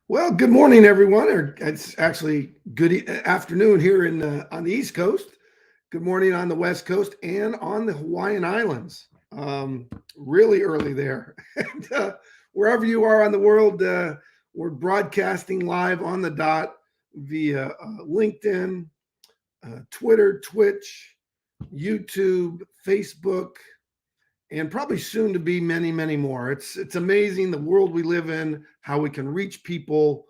Well, good morning, everyone. Or it's actually good afternoon here on the East Coast. Good morning on the West Coast and on the Hawaiian Islands. Really early there. And wherever you are on the world, we're broadcasting live on the dot via LinkedIn, Twitter, Twitch, YouTube, Facebook, and probably soon to be many, many more. It's amazing the world we live in, how we can reach people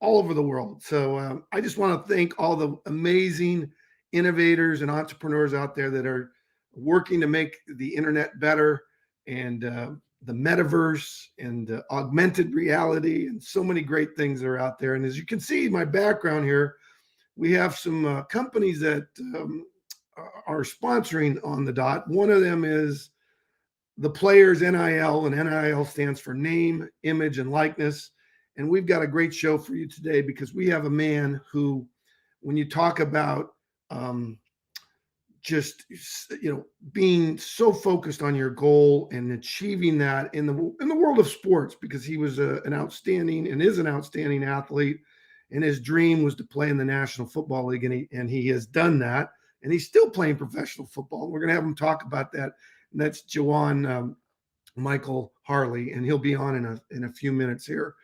all over the world. So I just want to thank all the amazing innovators and entrepreneurs out there that are working to make the internet better and the metaverse and augmented reality and so many great things that are out there. And as you can see, my background here, we have some companies that are sponsoring on the dot. One of them is the players NIL, and NIL stands for name, image, and likeness. And we've got a great show for you today because we have a man who, when you talk about just being so focused on your goal and achieving that in the world of sports, because he was an outstanding and is an outstanding athlete, and his dream was to play in the National Football League, and he has done that, and he's still playing professional football. We're going to have him talk about that. And that's Jajuan Michael Harley, and he'll be on in a few minutes here.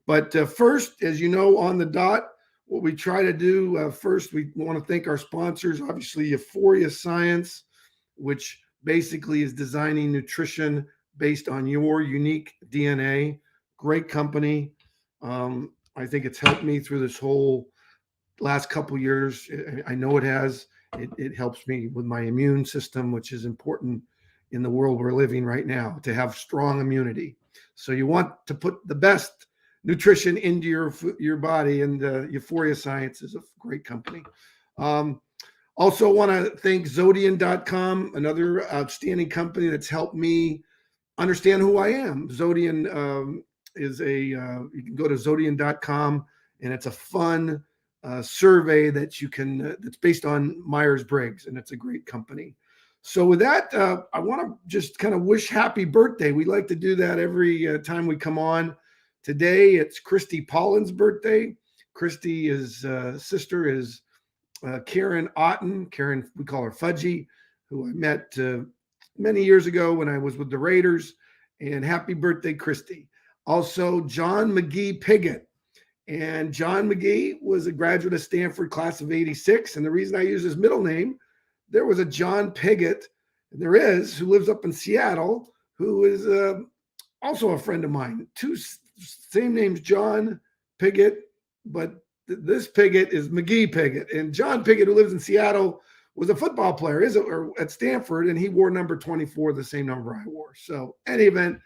But first, as you know, on the dot, what we try to do first, we want to thank our sponsors, obviously Euphoria Science, which basically is designing nutrition based on your unique DNA. Great company. I think it's helped me through this whole last couple years. I know it has. It helps me with my immune system, which is important in the world we're living right now, to have strong immunity. So you want to put the best nutrition into your body, and Euphoria Science is a great company. Also want to thank Zodian.com, another outstanding company that's helped me understand who I am. Zodian is you can go to Zodian.com, and it's a fun survey that you can, that's based on Myers-Briggs, and it's a great company. So with that, I want to just kind of wish happy birthday. We like to do that every time we come on. Today, it's Christy Pollin's birthday. Christy's sister is Karen Otten. Karen, we call her Fudgy, who I met many years ago when I was with the Raiders. And happy birthday, Christy. Also, John McGee Piggott. And John McGee was a graduate of Stanford, class of '86. And the reason I use his middle name, there was a John Piggott, and there is, who lives up in Seattle, who is also a friend of mine. Two same names, John Piggott, but this Piggott is McGee Piggott. And John Piggott, who lives in Seattle, was a football player at Stanford, and he wore number 24, the same number I wore. So, any event,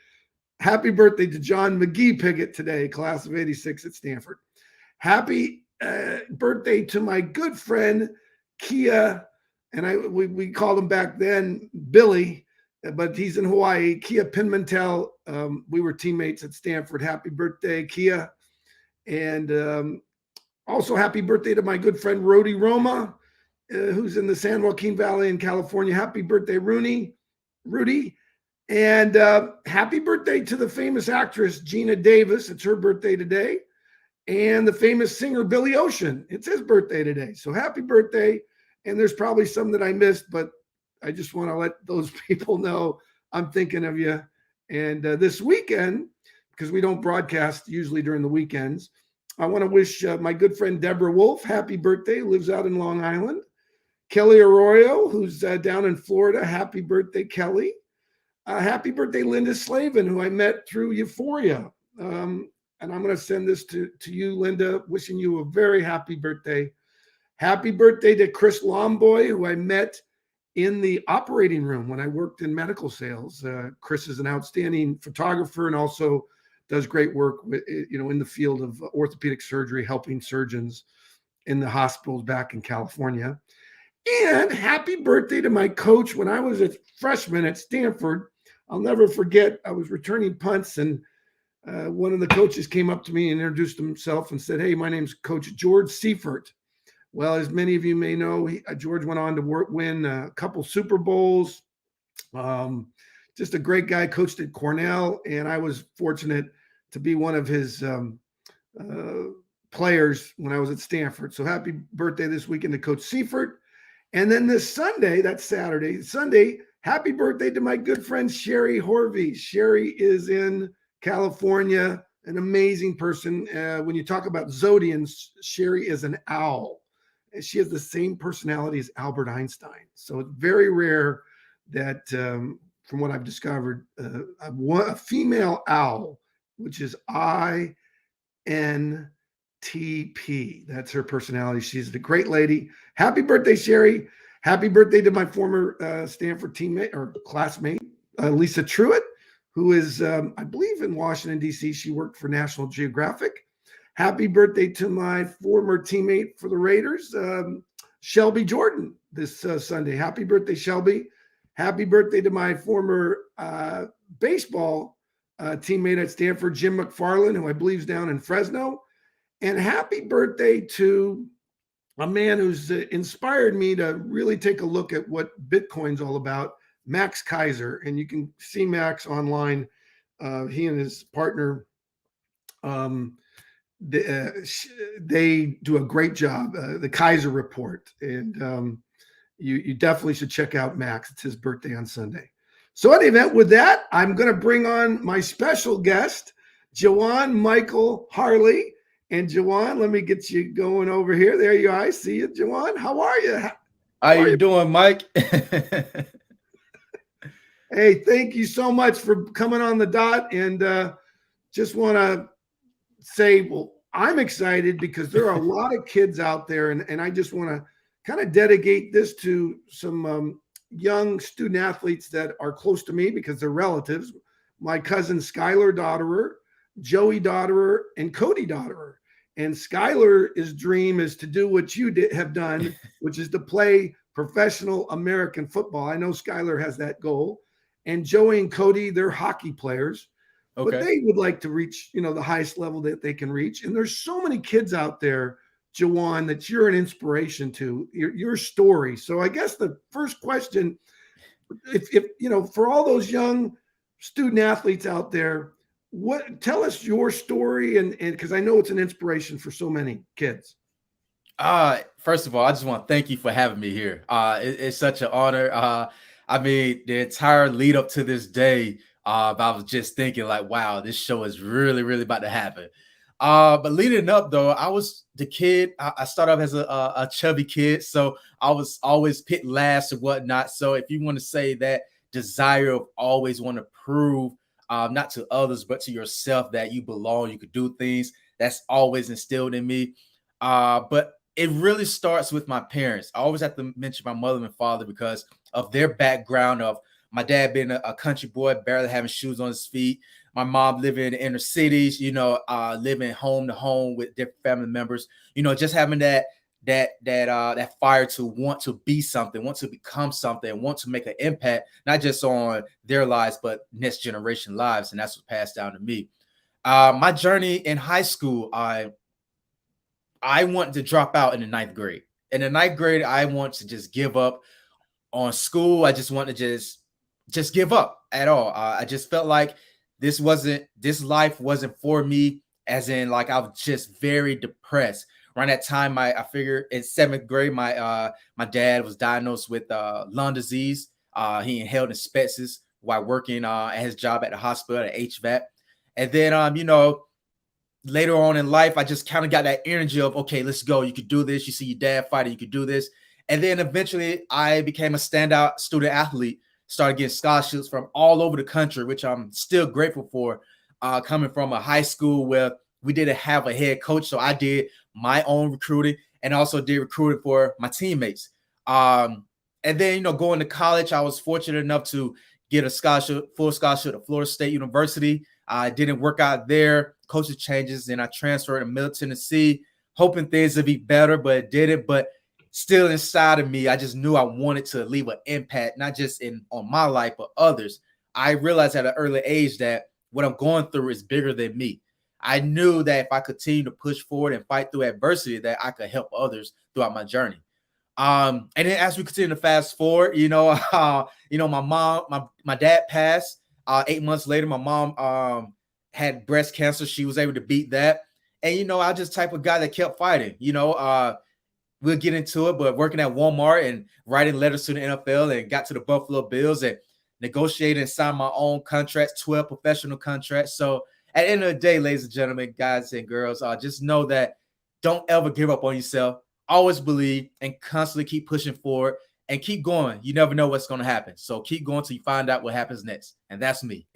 happy birthday to John McGee Piggott today, class of '86 at Stanford. Happy birthday to my good friend, Kia. And we called him back then Billy, but he's in Hawaii. Kia Pinmantel. We were teammates at Stanford. Happy birthday, Kia. And also happy birthday to my good friend Rody Roma, who's in the San Joaquin Valley in California. Happy birthday, Rudy. And happy birthday to the famous actress Gina Davis. It's her birthday today. And the famous singer Billy Ocean. It's his birthday today. So happy birthday. And there's probably some that I missed, but I just want to let those people know I'm thinking of you. And this weekend, because we don't broadcast usually during the weekends, I want to wish my good friend Deborah Wolf happy birthday, lives out in Long Island. Kelly Arroyo, who's down in Florida, happy birthday, Kelly. Happy birthday, Linda Slavin, who I met through Euphoria. And I'm going to send this to you, Linda, wishing you a very happy birthday. Happy birthday to Chris Lomboy, who I met in the operating room when I worked in medical sales. Chris is an outstanding photographer and also does great work in the field of orthopedic surgery, helping surgeons in the hospitals back in California. And happy birthday to my coach when I was a freshman at Stanford. I'll never forget, I was returning punts, and one of the coaches came up to me and introduced himself and said, "Hey, my name's Coach George Seifert." Well, as many of you may know, George went on to win a couple Super Bowls. Just a great guy, coached at Cornell, and I was fortunate to be one of his players when I was at Stanford. So happy birthday this weekend to Coach Seifert. And then this Sunday, that's Saturday, Sunday, happy birthday to my good friend Sherry Horvey. Sherry is in California, an amazing person. When you talk about zodians, Sherry is an owl. She has the same personality as Albert Einstein. So it's very rare that, from what I've discovered, a female owl, which is INTP. That's her personality. She's a great lady. Happy birthday, Sherry. Happy birthday to my former Stanford teammate or classmate, Lisa Truitt, who is, I believe, in Washington, D.C. She worked for National Geographic. Happy birthday to my former teammate for the Raiders, Shelby Jordan, this Sunday. Happy birthday, Shelby. Happy birthday to my former baseball teammate at Stanford, Jim McFarland, who I believe is down in Fresno. And happy birthday to a man who's inspired me to really take a look at what Bitcoin's all about, Max Kaiser. And you can see Max online. He and his partner, they do a great job, the Kaiser Report. And you definitely should check out Max. It's his birthday on Sunday. So in any event, with that, I'm going to bring on my special guest, Jajuan Michael Harley. And Jajuan, let me get you going over here. There you are. I see you, Jajuan. How are you? How are you doing, Mike? Hey, thank you so much for coming on the dot. And just want to say, well, I'm excited because there are a lot of kids out there. And I just want to kind of dedicate this to some young student athletes that are close to me because they're relatives. My cousin Skylar Dotterer, Joey Dotterer, and Cody Dotterer. And Skylar's dream is to do what you have done, which is to play professional American football. I know Skylar has that goal. And Joey and Cody, they're hockey players. Okay. But they would like to reach, the highest level that they can reach. And there's so many kids out there, Jajuan, that you're an inspiration to, your story. So I guess the first question, if for all those young student athletes out there, tell us your story, and because I know it's an inspiration for so many kids. First of all, I just want to thank you for having me here. It's such an honor. I mean, the entire lead up to this day, I was just thinking like, wow, this show is really, really about to happen. But leading up though, I was the kid. I started off as a chubby kid, so I was always picked last and whatnot. So if you want to say that desire of always want to prove, not to others, but to yourself that you belong, you could do things, that's always instilled in me. But it really starts with my parents. I always have to mention my mother and father because of their background of my dad being a country boy, barely having shoes on his feet. My mom living in the inner cities, living home to home with different family members, just having that fire to want to be something, want to become something, want to make an impact, not just on their lives, but next generation lives. And that's what's passed down to me. My journey in high school, I wanted to drop out in the 9th grade. In the 9th grade, I want to just give up on school. I just want to just give up at all. I just felt like this life wasn't for me, as in like I was just very depressed. Around that time, I figured in 7th grade, my dad was diagnosed with lung disease. He inhaled asbestos while working at his job at the hospital at HVAC. And then, later on in life, I just kind of got that energy of, okay, let's go. You could do this. You see your dad fighting. You could do this. And then eventually I became a standout student athlete, started getting scholarships from all over the country, which I'm still grateful for, coming from a high school where we didn't have a head coach. So I did my own recruiting and also did recruiting for my teammates. And then, going to college, I was fortunate enough to get a full scholarship at Florida State University. I didn't work out there. Coaching changes, and I transferred to Middle Tennessee, hoping things would be better, but it didn't. But still inside of me, I just knew I wanted to leave an impact, not just on my life, but others. I realized at an early age that what I'm going through is bigger than me. I knew that if I continue to push forward and fight through adversity, that I could help others throughout my journey. And then as we continue to fast forward, my dad passed. 8 months later, my mom had breast cancer. She was able to beat that. And I just type of guy that kept fighting. We'll get into it, but working at Walmart and writing letters to the NFL and got to the Buffalo Bills and negotiated and signed my own contracts, 12 professional contracts. So at the end of the day, ladies and gentlemen, guys and girls, just know that don't ever give up on yourself. Always believe and constantly keep pushing forward and keep going. You never know what's going to happen. So keep going till you find out what happens next. And that's me.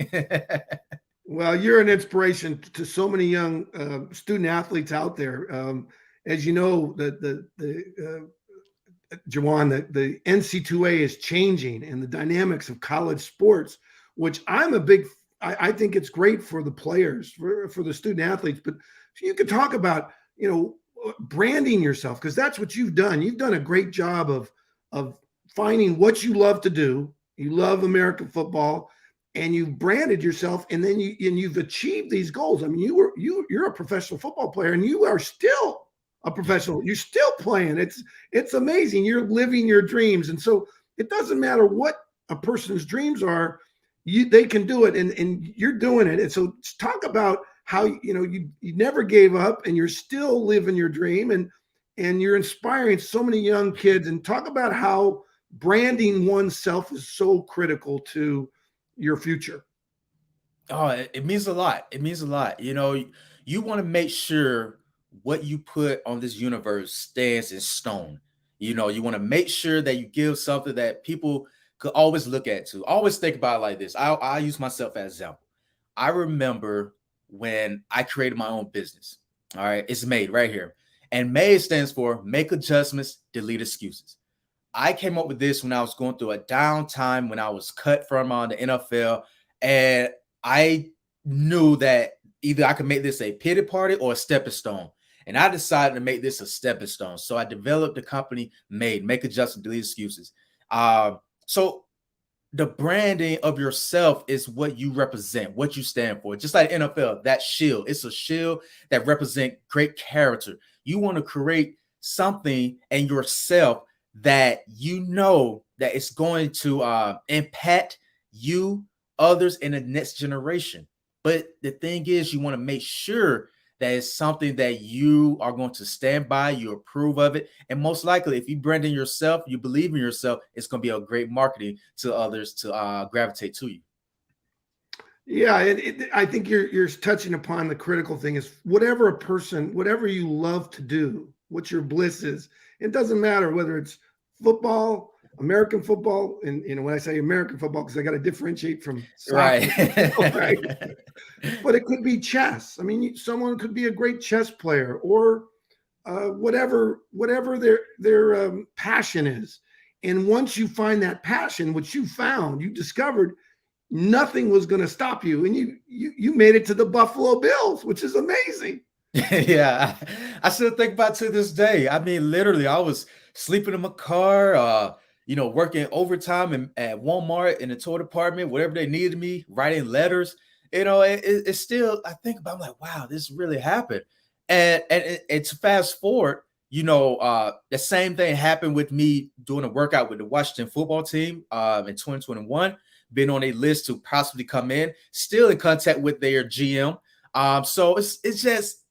Well, you're an inspiration to so many young student athletes out there. As you know, Jajuan, the NC2A is changing and the dynamics of college sports, which I think it's great for the players, for the student athletes. But you could talk about, branding yourself, because that's what you've done. You've done a great job of finding what you love to do. You love American football, and you've branded yourself, and then you've achieved these goals. I mean, you're a professional football player, and you are still a professional. You're still playing. It's amazing. You're living your dreams, and so it doesn't matter what a person's dreams are. They can do it, and you're doing it. And so talk about how you never gave up, and you're still living your dream, and you're inspiring so many young kids. And talk about how branding oneself is so critical to your future. Oh, it means a lot. It means a lot. You want to make sure what you put on this universe stands in stone. You want to make sure that you give something that people could always look at to. Always think about it like this. I'll use myself as an example. I remember when I created my own business. All right. It's MADE right here. And MADE stands for Make Adjustments, Delete Excuses. I came up with this when I was going through a downtime, when I was cut from the NFL. And I knew that either I could make this a pity party or a stepping stone. And I decided to make this a stepping stone. So I developed the company MADE, Make Adjustments, Delete Excuses. So the branding of yourself is what you represent, what you stand for. Just like NFL, that shield, it's a shield that represents great character. You want to create something in yourself that that it's going to impact you, others, in the next generation. But the thing is, you want to make sure that it's something that you are going to stand by, you approve of it. And most likely, if you brand in yourself, you believe in yourself, it's going to be a great marketing to others to gravitate to you. Yeah, I think you're touching upon the critical thing is whatever you love to do, what your bliss is. It doesn't matter whether it's football, American football, and when I say American football, because I got to differentiate from soccer, right? But it could be chess. I mean, someone could be a great chess player, or whatever their passion is. And once you find that passion, which you discovered, nothing was going to stop you, and you made it to the Buffalo Bills, which is amazing. Yeah, I still think about to this day. I mean, literally, I was sleeping in my car, working overtime at Walmart in the toy department, whatever they needed me, writing letters. It's still, I think about, I'm like, wow, this really happened. And to fast forward, the same thing happened with me doing a workout with the Washington football team in 2021, been on a list to possibly come in, still in contact with their GM. So it's just,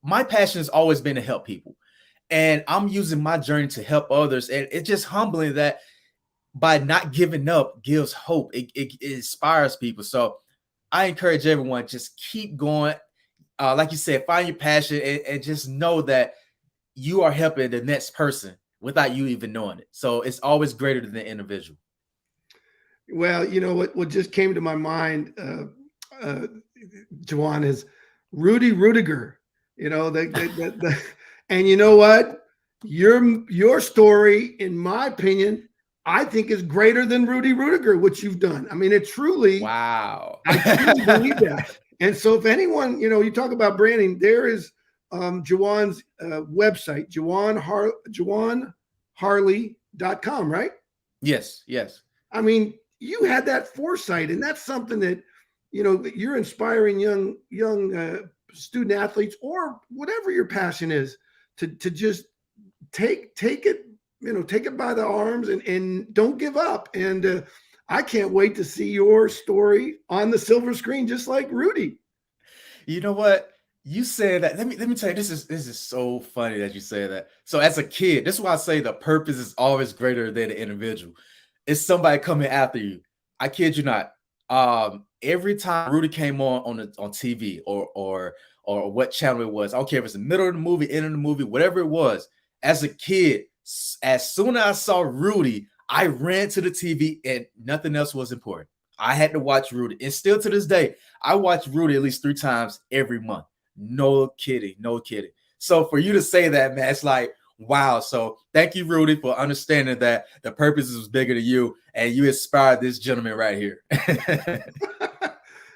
my passion has always been to help people. And I'm using my journey to help others. And it's just humbling that by not giving up gives hope. It inspires people. So I encourage everyone, just keep going. Like you said, find your passion and just know that you are helping the next person without you even knowing it. So it's always greater than the individual. Well, what just came to my mind, Jajuan, is Rudy Rudiger. And you know what? Your story, in my opinion, I think is greater than Rudy Rudiger, what you've done. I mean, it truly, wow. I truly believe that. And so if anyone, you talk about branding, there is Jajuan's website, JajuanHarley.com, right? Yes. I mean, you had that foresight, and that's something that, that you're inspiring young student athletes, or whatever your passion is, to just take it, take it by the arms and don't give up. And I can't wait to see your story on the silver screen, just like Rudy. You know what? You said that. Let me tell you, this is so funny that you say that. So as a kid, this is why I say the purpose is always greater than the individual. It's somebody coming after you. I kid you not. Every time Rudy came on TV or what channel it was, I don't care if it's the middle of the movie, end of the movie, whatever it was. As a kid, as soon as I saw Rudy, I ran to the TV and nothing else was important. I had to watch Rudy, and still to this day, I watch Rudy at least 3 times every month. No kidding, no kidding. So for you to say that, man, it's like, wow. So thank you, Rudy, for understanding that the purpose is bigger than you, and you inspired this gentleman right here.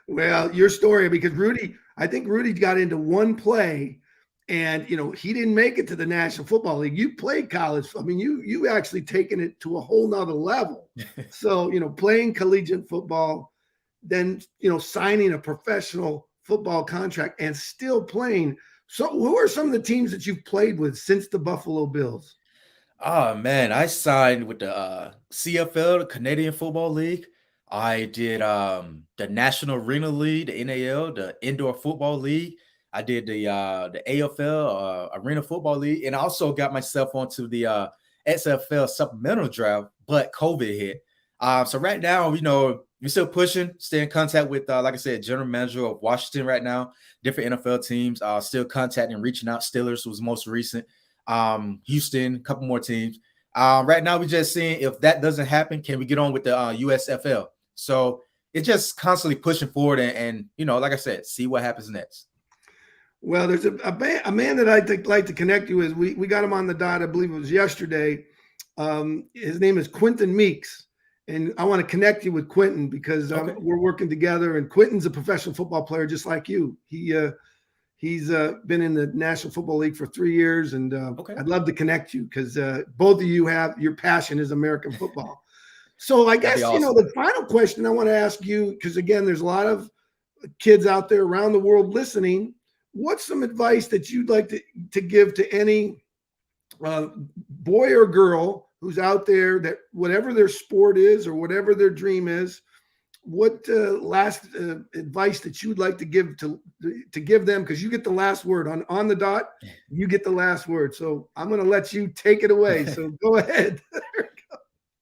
Well, your story, because I think Rudy got into one play and he didn't make it to the National Football League. You played college. I mean, you actually taken it to a whole nother level. So, playing collegiate football, then, signing a professional football contract and still playing. So who are some of the teams that you've played with since the Buffalo Bills? Oh man, I signed with the CFL, the Canadian Football League. I did the National Arena League, the NAL, the Indoor Football League. I did the AFL Arena Football League, and I also got myself onto the XFL supplemental draft, but COVID hit. So right now, we're still pushing, stay in contact with, like I said, general manager of Washington right now, different NFL teams, still contacting, reaching out. Steelers was most recent. Houston, a couple more teams. Right now, we're just seeing if that doesn't happen, can we get on with the USFL? So it's just constantly pushing forward and like I said, see what happens next. Well, there's a man that I'd like to connect you with. We got him on the dot, I believe it was yesterday. His name is Quentin Meeks. And I want to connect you with Quentin because Okay. we're working together. And Quentin's a professional football player just like you. He's been in the National Football League for 3 years, and Okay. I'd love to connect you because both of you have your passion is American football. So I guess, awesome. the final question I want to ask you, because again, there's a lot of kids out there around the world listening. What's some advice that you'd like to give to any boy or girl who's out there that whatever their sport is or whatever their dream is, what last advice that you would like to give them? Because you get the last word on the dot. You get the last word. So I'm going to let you take it away. So go ahead.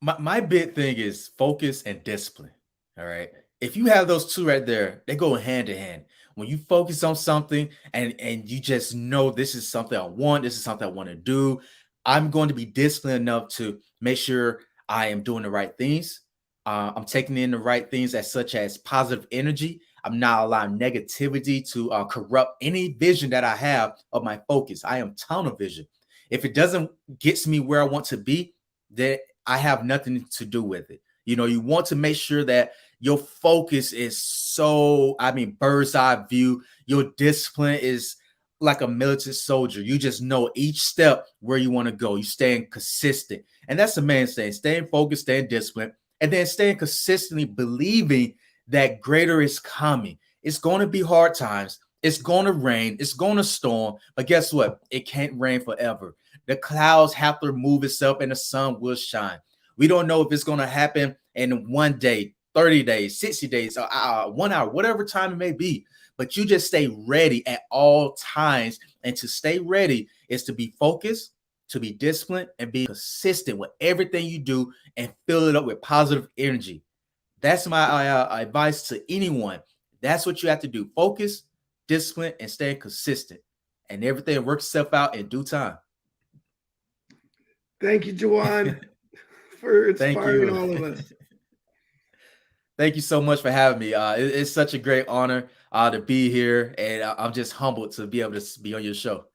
My big thing is focus and discipline. All right. If you have those two right there, they go hand in hand. When you focus on something and you just know this is something I want, this is something I want to do, I'm going to be disciplined enough to make sure I am doing the right things. I'm taking in the right things such as positive energy. I'm not allowing negativity to corrupt any vision that I have of my focus. I am tunnel vision. If it doesn't get me where I want to be, then I have nothing to do with it. You want to make sure that your focus is bird's eye view. Your discipline is like a militant soldier. You just know each step where you want to go. You staying consistent. And that's the main thing, staying focused, staying disciplined, and then staying consistently believing that greater is coming. It's going to be hard times. It's going to rain. It's going to storm. But guess what? It can't rain forever. The clouds have to remove itself and the sun will shine. We don't know if it's going to happen in 1 day, 30 days, 60 days, 1 hour, whatever time it may be. But you just stay ready at all times. And to stay ready is to be focused, to be disciplined, and be consistent with everything you do and fill it up with positive energy. That's my advice to anyone. That's what you have to do. Focus, discipline, and stay consistent. And everything works itself out in due time. Thank you, Jajuan, for inspiring all of us. Thank you so much for having me. It's such a great honor to be here, and I'm just humbled to be able to be on your show.